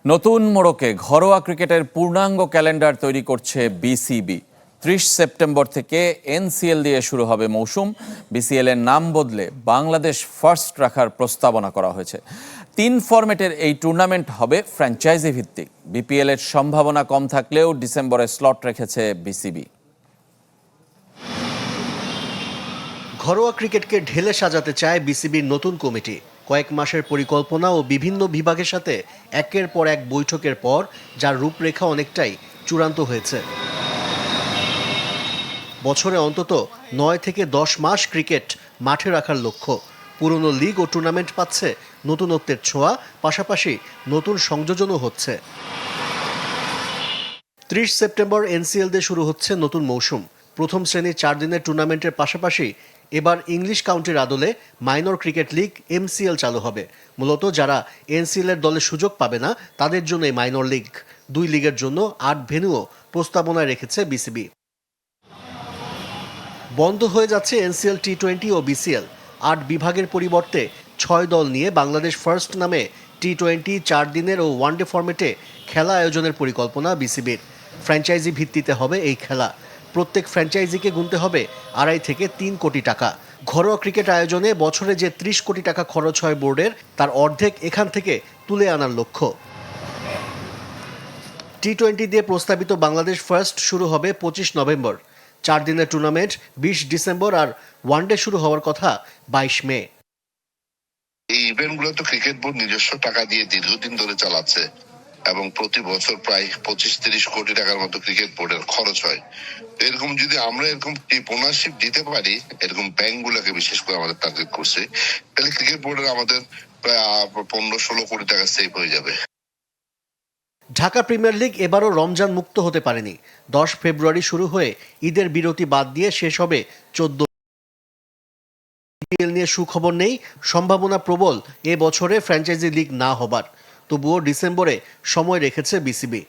নতুন মোড়কে ঘরোয়া ক্রিকেটের পূর্ণাঙ্গ ক্যালেন্ডার তৈরি করছে বিসিবি। ৩০ সেপ্টেম্বর থেকে এনসিএল দিয়ে শুরু হবে মৌসুম। বিসিএল এর নাম বদলে বাংলাদেশ ফার্স্ট রাখার প্রস্তাবনা করা হয়েছে। ৩ ফরম্যাটের এই টুর্নামেন্ট হবে ফ্র্যাঞ্চাইজি ভিত্তিক। বিপিএল এর সম্ভাবনা কম থাকলেও ডিসেম্বরে স্লট রেখেছে বিসিবি। ঘরোয়া ক্রিকেটকে ঢেলে সাজাতে চায় বিসিবির নতুন কমিটি। কয়েক মাসের পরিকল্পনা ও বিভিন্ন বিভাগের সাথে একের পর এক বৈঠকের পর যার রূপরেখা অনেকটাই চূড়ান্ত হয়েছে। বছরে অন্তত ৯ থেকে ১০ মাস ক্রিকেট মাঠে রাখার লক্ষ্য। পুরনো লিগ ও টুর্নামেন্ট পাচ্ছে নতুনত্বের ছোঁয়া, পাশাপাশি নতুন সংযোজনও হচ্ছে। ৩০ সেপ্টেম্বর এনসিএল দিয়ে শুরু হচ্ছে নতুন মৌসুম। প্রথম শ্রেণীর 4 দিনের টুর্নামেন্টের পাশাপাশি এবার ইংলিশ কাউন্টির আদলে মাইনর ক্রিকেট লিগ এমসিএল চালু হবে। মূলত যারা এনসিএল এর দলে সুযোগ পাবে না তাদের জন্য এই মাইনর লিগ। 2 লিগের জন্য 8 ভেন্যুও প্রস্তাবনায় রেখেছে বিসিবি। বন্ধ হয়ে যাচ্ছে এনসিএল টি-20 ও বিসিএল। 8 বিভাগের পরিবর্তে 6 দল নিয়ে বাংলাদেশ ফার্স্ট নামে টি-20 4 দিনের ও ওয়ানডে ফরম্যাটে খেলা আয়োজনের পরিকল্পনা বিসিবির। ফ্র্যাঞ্চাইজি ভিত্তিতে হবে এই খেলা। প্রত্যেক ফ্র্যাঞ্চাইজিকে গুনতে হবে 2.5 থেকে 3 কোটি টাকা। ঘরোয়া ক্রিকেট আয়োজনে বছরে যে 30 কোটি টাকা খরচ হয় বোর্ডের, তার অর্ধেক এখান থেকে তুলে আনার লক্ষ্য। টি-20 দিয়ে প্রস্তাবিত বাংলাদেশ ফার্স্ট শুরু হবে 25 নভেম্বর। 4 দিনের টুর্নামেন্ট 20 ডিসেম্বর আর ওয়ানডে শুরু হওয়ার কথা 22 মে। এই ইভেন্টগুলো তো ক্রিকেট বোর্ড নিজস্ব টাকা দিয়ে দীর্ঘদিন ধরে চালাচ্ছে এবং প্রতি বছর প্রায় 25-30 কোটি টাকার মতো ক্রিকেট বোর্ডের খরচ হয়। এরকম যদি আমরা এরকম ওনারশিপ দিতে পারি, এরকম ব্যাংকগুলোকে বিশেষ করে আমাদের টার্গেট করছে, তাহলে ক্রিকেট বোর্ডের আমাদের প্রায় 15-16 কোটি টাকা সেভ হয়ে যাবে। ঢাকা প্রিমিয়ার লিগ এবারও রমজান মুক্ত হতে পারেনি। 10 ফেব্রুয়ারি শুরু হয়ে ঈদের বিরতি বাদ দিয়ে শেষ হবে 14। বিপিএল নিয়ে সুখবর নেই, সম্ভাবনা প্রবল এ বছরে ফ্র্যাঞ্চাইজি লিগ না হবার। তবুও ডিসেম্বরে সময় রেখেছে বিসিবি।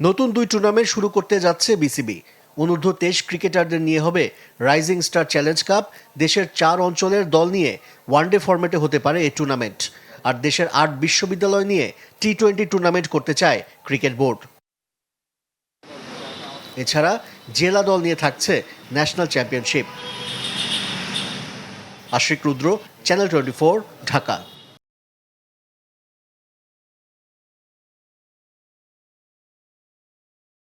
নতুন 2 টুর্নামেন্ট শুরু করতে যাচ্ছে বিসিবি। অনূর্ধ্ব 23 ক্রিকেটারদের নিয়ে হবে রাইজিং স্টার চ্যালেঞ্জ কাপ। দেশের 4 অঞ্চলের দল নিয়ে ওয়ানডে ফরম্যাটে হতে পারে এই টুর্নামেন্ট। আর দেশের 8 বিশ্ববিদ্যালয় নিয়ে টি-20 টুর্নামেন্ট করতে চায় ক্রিকেট বোর্ড। এছাড়া জেলা দল নিয়ে থাকছে ন্যাশনাল চ্যাম্পিয়নশিপ। আশিক রুদ্র, চ্যানেল 24, ঢাকা।